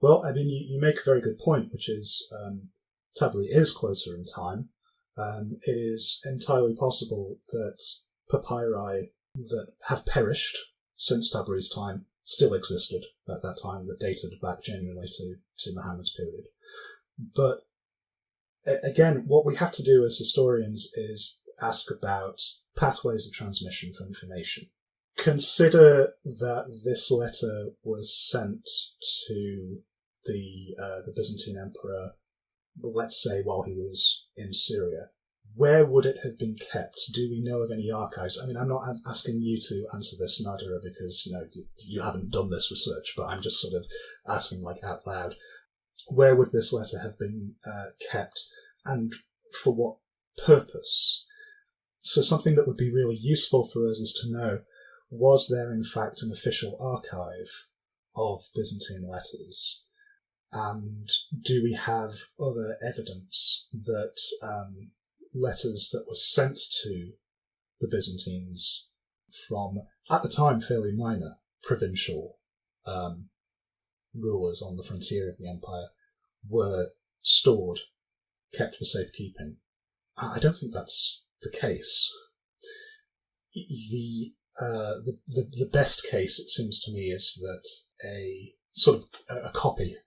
Speaker 1: Well, I mean, you make a very good point, which is Tabari is closer in time. It is entirely possible that papyri that have perished since Tabari's time still existed at that time, that dated back genuinely to Muhammad's period. But again, what we have to do as historians is ask about pathways of transmission for information. Consider that this letter was sent to the Byzantine emperor, let's say, while he was in Syria. Where would it have been kept? Do we know of any archives? I mean, I'm not asking you to answer this, Nadira, because you haven't done this research, but I'm just sort of asking like out loud. Where would this letter have been kept, and for what purpose? So something that would be really useful for us is to know, was there in fact an official archive of Byzantine letters? And do we have other evidence that letters that were sent to the Byzantines from, at the time, fairly minor provincial rulers on the frontier of the empire were stored, kept for safekeeping? I don't think that's the case. The best case, it seems to me, is that a sort of a copy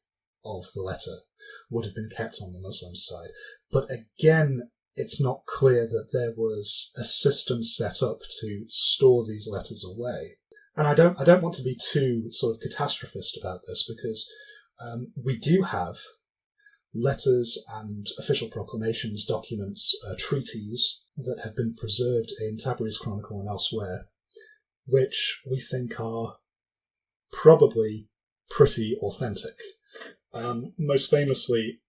Speaker 1: of the letter would have been kept on the Muslim side. But again, it's not clear that there was a system set up to store these letters away. And I don't want to be too sort of catastrophist about this, because we do have letters and official proclamations, documents, treaties that have been preserved in Tabari's Chronicle and elsewhere, which we think are probably pretty authentic. Most famously,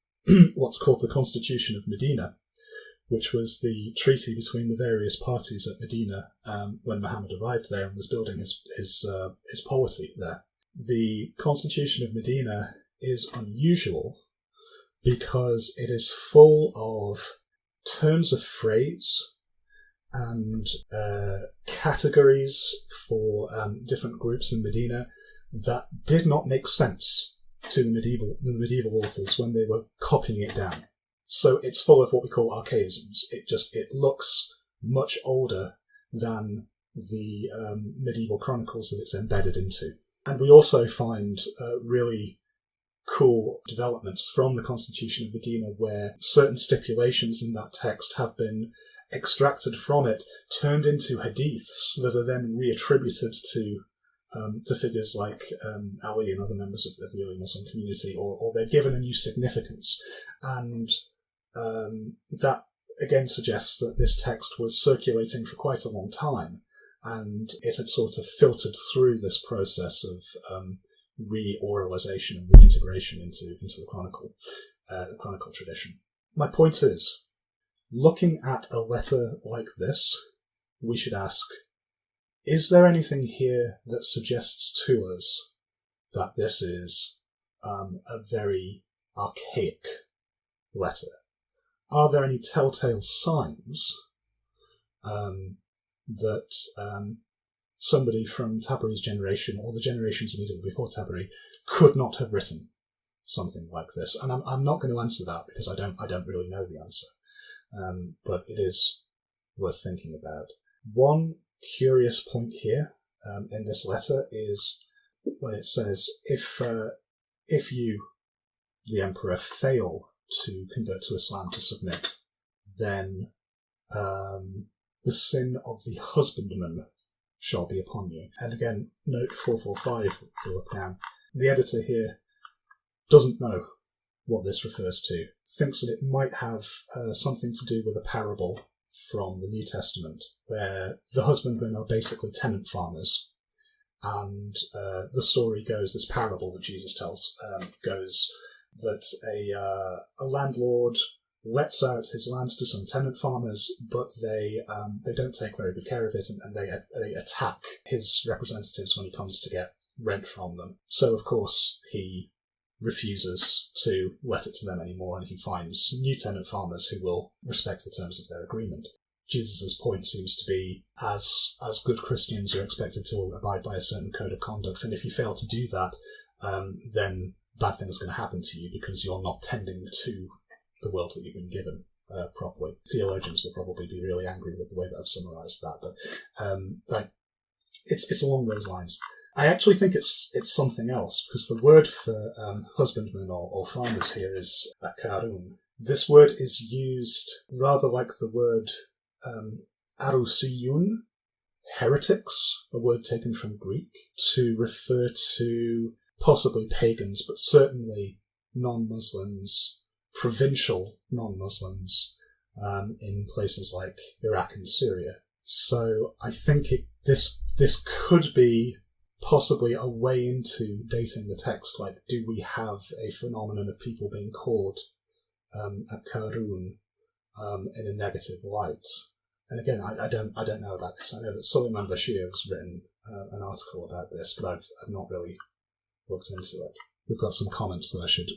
Speaker 1: what's called the Constitution of Medina, which was the treaty between the various parties at Medina when Muhammad arrived there and was building his polity there. The Constitution of Medina is unusual because it is full of terms of phrase and categories for different groups in Medina that did not make sense to the medieval authors when they were copying it down. So it's full of what we call archaisms. It looks much older than the medieval chronicles that it's embedded into. And we also find really cool developments from the Constitution of Medina where certain stipulations in that text have been extracted from it, turned into hadiths that are then reattributed to to figures like Ali and other members of the early Muslim community, or they're given a new significance. And that, again, suggests that this text was circulating for quite a long time, and it had sort of filtered through this process of re-oralization and reintegration into the chronicle tradition. My point is, looking at a letter like this, we should ask, is there anything here that suggests to us that this is a very archaic letter? Are there any telltale signs that somebody from Tabari's generation, or the generations immediately before Tabari, could not have written something like this? And I'm not going to answer that because I don't really know the answer, but it is worth thinking about. One curious point here in this letter is when it says, if you, the emperor, fail to convert to Islam, to submit, then the sin of the husbandman shall be upon you. And again, note 445, if you look down, the editor here doesn't know what this refers to, thinks that it might have something to do with a parable from the New Testament, where the husbandmen are basically tenant farmers. And the story goes, this parable that Jesus tells, goes that a landlord lets out his land to some tenant farmers, but they don't take very good care of it, and they attack his representatives when he comes to get rent from them. So, of course, he refuses to let it to them anymore, and he finds new tenant farmers who will respect the terms of their agreement. Jesus' point seems to be, as good Christians, you're expected to abide by a certain code of conduct, and if you fail to do that, then bad things are going to happen to you because you're not tending to the world that you've been given properly. Theologians will probably be really angry with the way that I've summarised that, but it's along those lines. I actually think it's something else, because the word for husbandmen or farmers here is akarun. This word is used rather like the word arusiyun, heretics, a word taken from Greek, to refer to possibly pagans, but certainly non-Muslims, provincial non-Muslims, in places like Iraq and Syria. So I think this could be possibly a way into dating the text. Like, do we have a phenomenon of people being called a karun in a negative light? And again, I don't know about this. I know that Suleiman Bashir has written an article about this, but I've not really looked into it. We've got some comments that I should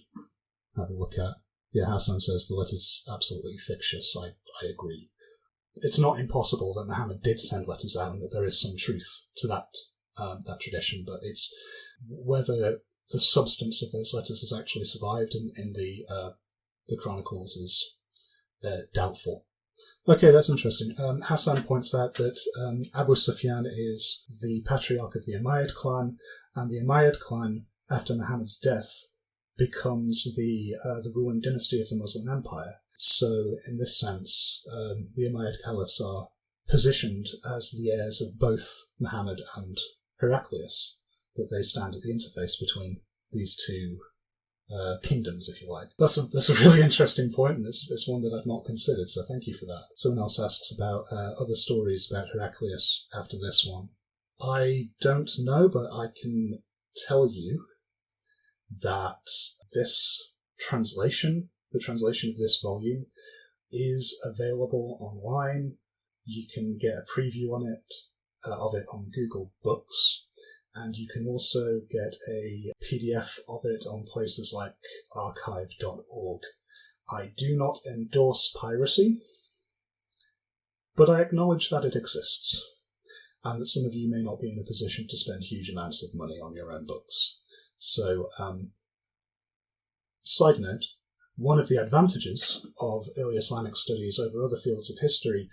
Speaker 1: have a look at. Yeah, Hassan says the letter's absolutely fictitious. I agree. It's not impossible that Muhammad did send letters out and that there is some truth to that tradition, but it's whether the substance of those letters has actually survived in the chronicles is doubtful. Okay, that's interesting. Hassan points out that Abu Sufyan is the patriarch of the Umayyad clan, and the Umayyad clan, after Muhammad's death, becomes the ruling dynasty of the Muslim Empire. So, in this sense, the Umayyad caliphs are positioned as the heirs of both Muhammad and Heraclius, that they stand at the interface between these two kingdoms, if you like. That's a really interesting point, and it's one that I've not considered, so thank you for that. Someone else asks about other stories about Heraclius after this one. I don't know, but I can tell you that this translation, the translation of this volume, is available online. You can get a preview of it on Google Books, and you can also get a PDF of it on places like archive.org. I do not endorse piracy, but I acknowledge that it exists, and that some of you may not be in a position to spend huge amounts of money on your own books. So, side note, one of the advantages of early Islamic studies over other fields of history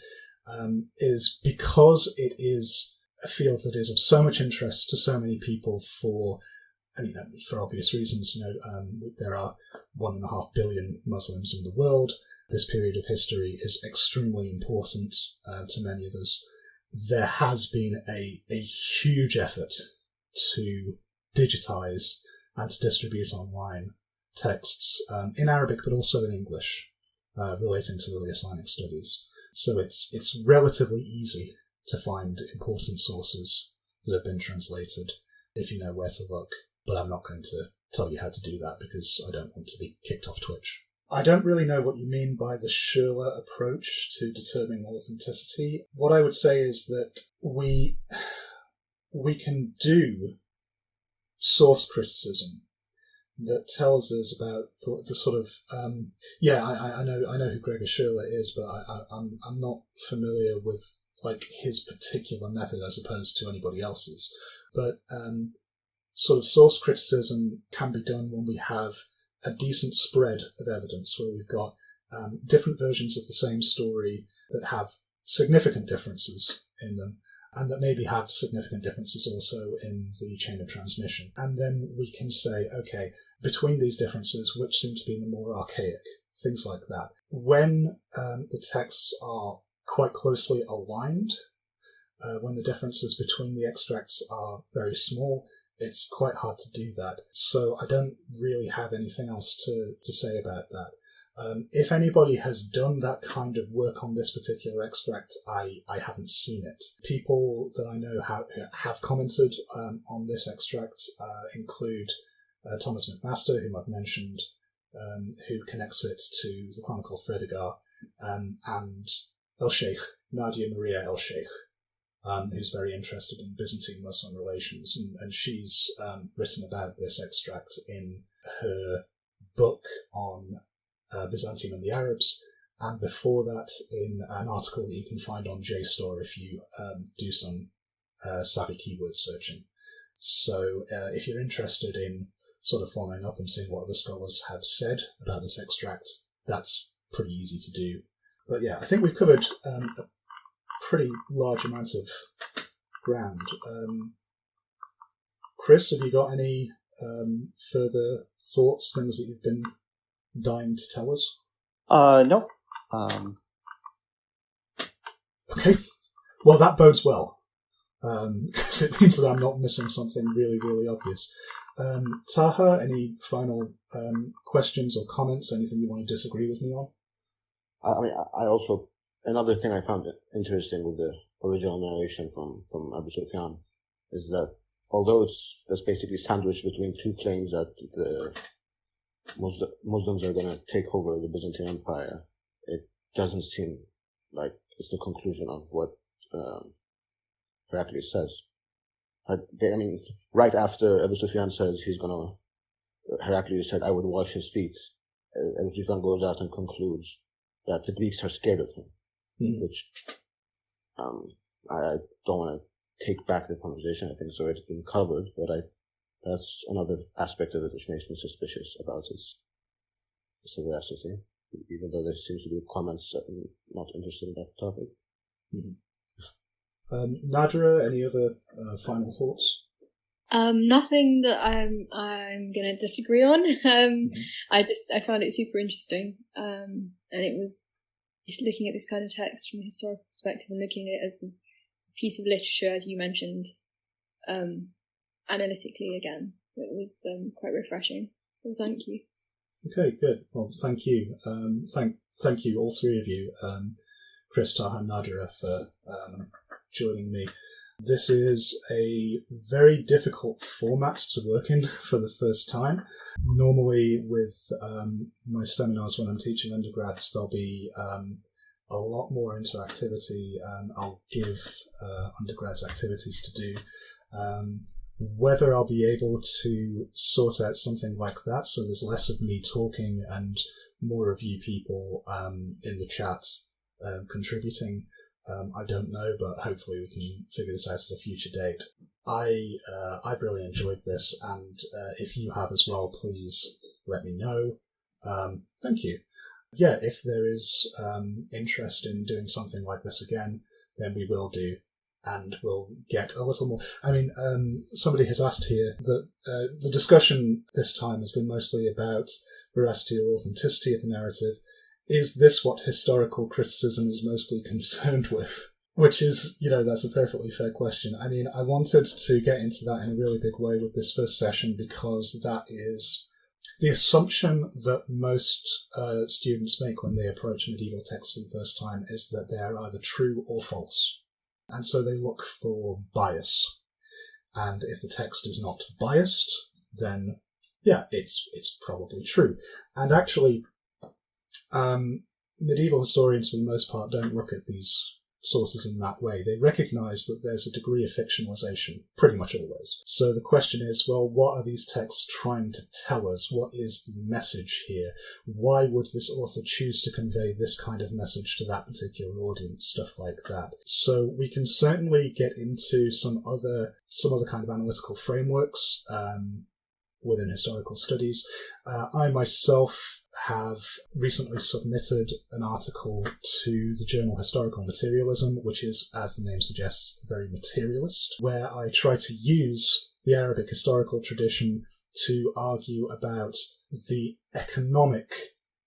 Speaker 1: is because it is a field that is of so much interest to so many people for obvious reasons. There are 1.5 billion Muslims in the world. This period of history is extremely important to many of us. There has been a huge effort to digitize and to distribute online texts in Arabic, but also in English, relating to early Islamic studies. So it's relatively easy to find important sources that have been translated if you know where to look. But I'm not going to tell you how to do that because I don't want to be kicked off Twitch. I don't really know what you mean by the Schurler approach to determining authenticity. What I would say is that we can do source criticism that tells us about the sort of I know who Gregor Schurler is, but I'm not familiar with like his particular method as opposed to anybody else's. But sort of source criticism can be done when we have a decent spread of evidence, where we've got different versions of the same story that have significant differences in them, and that maybe have significant differences also in the chain of transmission. And then we can say, okay, between these differences, which seem to be the more archaic, things like that. When the texts are quite closely aligned, when the differences between the extracts are very small, it's quite hard to do that. So I don't really have anything else to say about that. If anybody has done that kind of work on this particular extract, I haven't seen it. People that I know have commented on this extract include Thomas McMaster, whom I've mentioned, who connects it to the Chronicle of Fredegar, and El-Sheikh, Nadia Maria El-Sheikh, who's very interested in Byzantine-Muslim relations, and she's written about this extract in her book on Byzantium and the Arabs, and before that in an article that you can find on JSTOR if you do some savvy keyword searching. So if you're interested in sort of following up and seeing what other scholars have said about this extract, that's pretty easy to do. But yeah, I think we've covered a pretty large amount of ground. Chris, have you got any further thoughts, things that you've been dying to tell us?
Speaker 4: No.
Speaker 1: Okay. Well, that bodes well, because it means that I'm not missing something really, really obvious. Taha, any final questions or comments? Anything you want to disagree with me on?
Speaker 2: I mean, I also, another thing I found interesting with the original narration from Abu Sufyan is that although it's basically sandwiched between two claims that the Muslims are going to take over the Byzantine Empire, it doesn't seem like it's the conclusion of what Heraclius says. I mean, right after Abu Sufyan says Heraclius said, I would wash his feet, Abu Sufyan goes out and concludes that the Greeks are scared of him, which I don't want to take back the conversation. I think it's already been covered, but that's another aspect of it which makes me suspicious about his veracity, even though there seems to be comments that I'm not interested in that topic.
Speaker 1: Nadra, any other final thoughts?
Speaker 3: Nothing that I'm gonna disagree on. I found it super interesting, and it's looking at this kind of text from a historical perspective and looking at it as a piece of literature, as you mentioned, analytically again. It was quite refreshing. So thank you.
Speaker 1: Okay, good. Well, thank you. Thank you, all three of you, Chris, Taha, and Nadra, for joining me. This is a very difficult format to work in for the first time. Normally with my seminars when I'm teaching undergrads, there'll be a lot more interactivity. I'll give undergrads activities to do. Whether I'll be able to sort out something like that, so there's less of me talking and more of you people in the chat contributing, I don't know, but hopefully we can figure this out at a future date. I've really enjoyed this, and if you have as well, please let me know. Thank you. Yeah, if there is interest in doing something like this again, then we will do, and we'll get a little more. I mean, somebody has asked here that the discussion this time has been mostly about veracity or authenticity of the narrative. Is this what historical criticism is mostly concerned with? Which is, that's a perfectly fair question. I mean, I wanted to get into that in a really big way with this first session because that is the assumption that most students make when they approach medieval texts for the first time is that they are either true or false. And so they look for bias. And if the text is not biased, then, yeah, it's probably true. And actually, medieval historians, for the most part, don't look at these sources in that way. They recognise that there's a degree of fictionalization, pretty much always. So the question is, well, what are these texts trying to tell us? What is the message here? Why would this author choose to convey this kind of message to that particular audience? Stuff like that. So we can certainly get into some other kind of analytical frameworks within historical studies. I myself have recently submitted an article to the journal Historical Materialism, which is, as the name suggests, very materialist, where I try to use the Arabic historical tradition to argue about the economic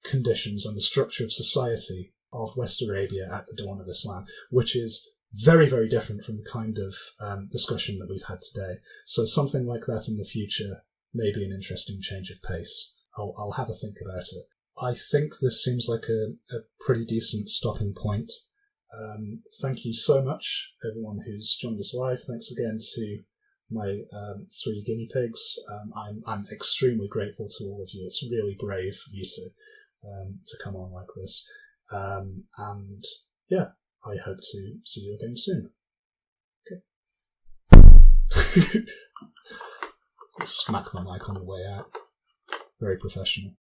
Speaker 1: conditions and the structure of society of West Arabia at the dawn of Islam, which is very, very different from the kind of discussion that we've had today. So something like that in the future may be an interesting change of pace. I'll have a think about it. I think this seems like a pretty decent stopping point. Thank you so much, everyone who's joined us live. Thanks again to my 3 guinea pigs. I'm extremely grateful to all of you. It's really brave of you to come on like this. And yeah, I hope to see you again soon. Okay. Smack my mic on the way out. Very professional.